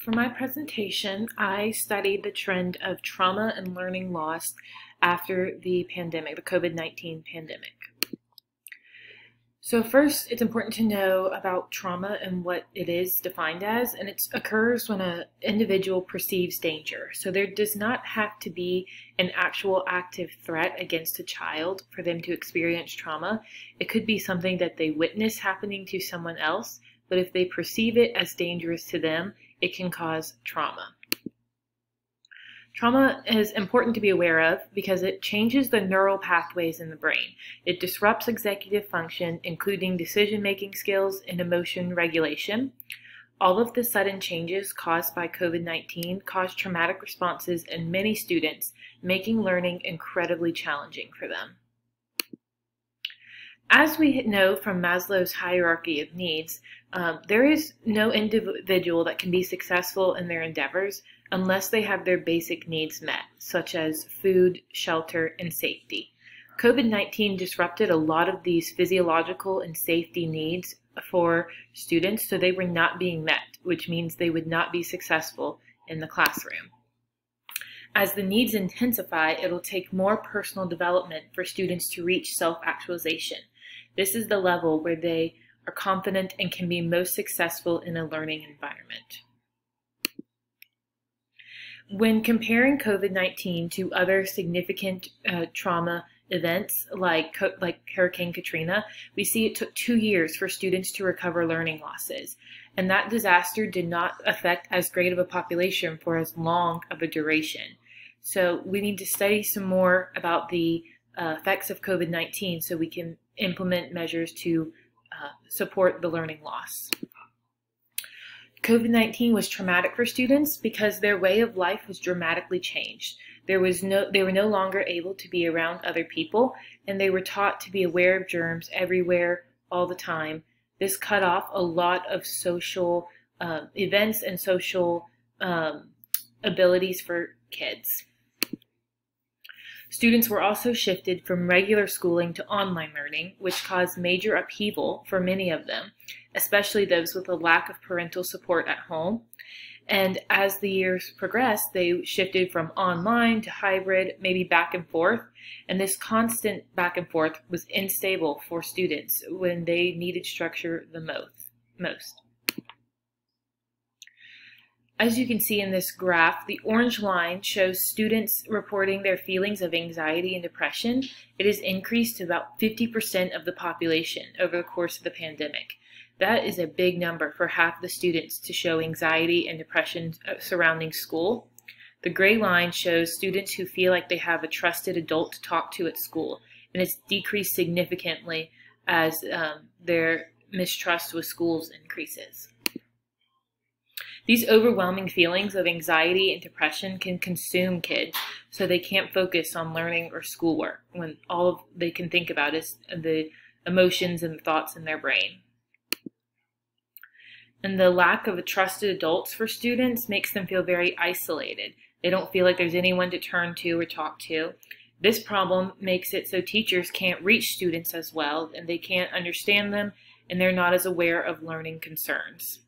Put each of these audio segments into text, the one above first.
For my presentation, I studied the trend of trauma and learning loss after the pandemic, the COVID-19 pandemic. So first, it's important to know about trauma and what it is defined as, and it occurs when an individual perceives danger. So there does not have to be an actual active threat against a child for them to experience trauma. It could be something that they witness happening to someone else, but if they perceive it as dangerous to them, it can cause trauma. Trauma is important to be aware of because it changes the neural pathways in the brain. It disrupts executive function, including decision-making skills and emotion regulation. All of the sudden changes caused by COVID-19 caused traumatic responses in many students, making learning incredibly challenging for them. As we know from Maslow's hierarchy of needs, there is no individual that can be successful in their endeavors unless they have their basic needs met, such as food, shelter, and safety. COVID-19 disrupted a lot of these physiological and safety needs for students, so they were not being met, which means they would not be successful in the classroom. As the needs intensify, it'll take more personal development for students to reach self-actualization. This is the level where they are confident and can be most successful in a learning environment. When comparing COVID-19 to other significant trauma events like Hurricane Katrina, we see it took 2 years for students to recover learning losses. And that disaster did not affect as great of a population for as long of a duration. So we need to study some more about the effects of COVID-19 so we can implement measures to support the learning loss. COVID-19 was traumatic for students because their way of life was dramatically changed. They were no longer able to be around other people, and they were taught to be aware of germs everywhere, all the time. This cut off a lot of social events and social abilities for kids. Students were also shifted from regular schooling to online learning, which caused major upheaval for many of them, especially those with a lack of parental support at home. And as the years progressed, they shifted from online to hybrid, maybe back and forth. And this constant back and forth was unstable for students when they needed structure the most. As you can see in this graph, the orange line shows students reporting their feelings of anxiety and depression. It has increased to about 50% of the population over the course of the pandemic. That is a big number for half the students to show anxiety and depression surrounding school. The gray line shows students who feel like they have a trusted adult to talk to at school, and it's decreased significantly as their mistrust with schools increases. These overwhelming feelings of anxiety and depression can consume kids, so they can't focus on learning or schoolwork when all they can think about is the emotions and the thoughts in their brain. And the lack of trusted adults for students makes them feel very isolated. They don't feel like there's anyone to turn to or talk to. This problem makes it so teachers can't reach students as well, and they can't understand them, and they're not as aware of learning concerns.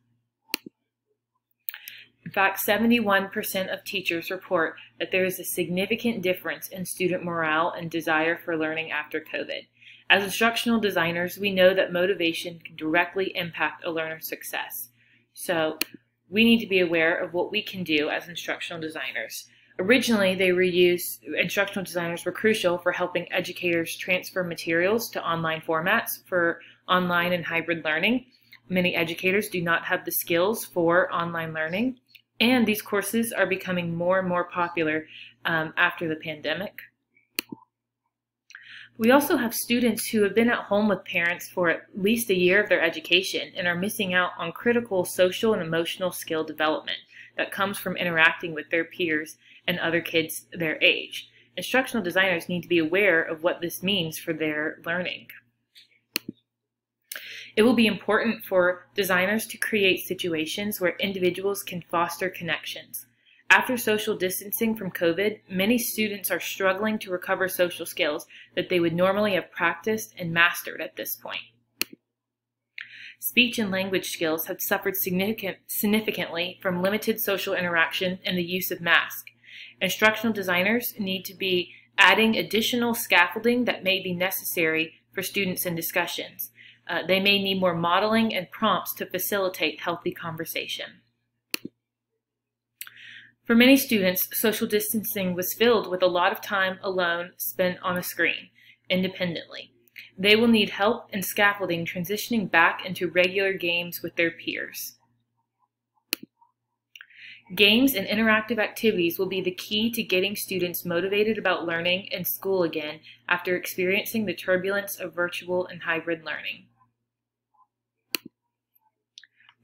In fact, 71% of teachers report that there is a significant difference in student morale and desire for learning after COVID. As instructional designers, we know that motivation can directly impact a learner's success. So we need to be aware of what we can do as instructional designers. Originally, instructional designers were crucial for helping educators transfer materials to online formats for online and hybrid learning. Many educators do not have the skills for online learning. And these courses are becoming more and more popular after the pandemic. We also have students who have been at home with parents for at least a year of their education and are missing out on critical social and emotional skill development that comes from interacting with their peers and other kids their age. Instructional designers need to be aware of what this means for their learning. It will be important for designers to create situations where individuals can foster connections. After social distancing from COVID, many students are struggling to recover social skills that they would normally have practiced and mastered at this point. Speech and language skills have suffered significantly from limited social interaction and the use of masks. Instructional designers need to be adding additional scaffolding that may be necessary for students in discussions. They may need more modeling and prompts to facilitate healthy conversation. For many students, social distancing was filled with a lot of time alone spent on a screen, independently. They will need help and scaffolding transitioning back into regular games with their peers. Games and interactive activities will be the key to getting students motivated about learning and school again after experiencing the turbulence of virtual and hybrid learning.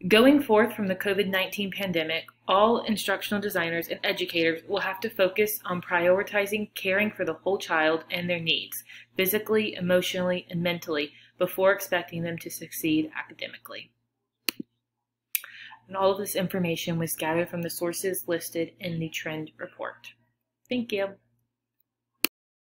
Going forth from the COVID-19 pandemic, all instructional designers and educators will have to focus on prioritizing caring for the whole child and their needs, physically, emotionally, and mentally, before expecting them to succeed academically. And all of this information was gathered from the sources listed in the trend report. Thank you.